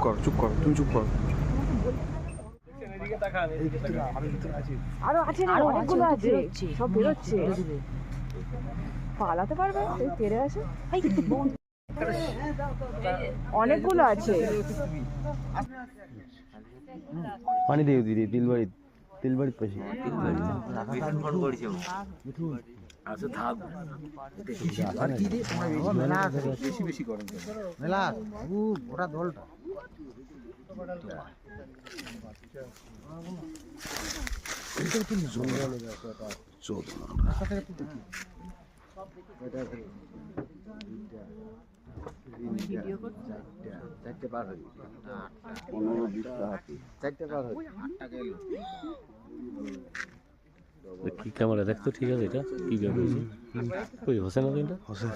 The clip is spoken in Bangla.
করো, চুপ করো, তুমি চুপ করো। আরো আছে রে, অনেকগুলো আছে, সব বেরোচ্ছে। পালাতে পারবে তেড়ে আছে, অনেকগুলো আছে। পানি দিয়ে দিদি তিলবাড়ির পাশে। আচ্ছা থাক বেশি বেশি গরম মেলা ওটা দলটা চারটে পার হয়ে 4টা পার হয়ে কি ক্যামেরা দেখতো ঠিক আছে এটা কি ব্যাপার কই হোসেন এটা হোসেন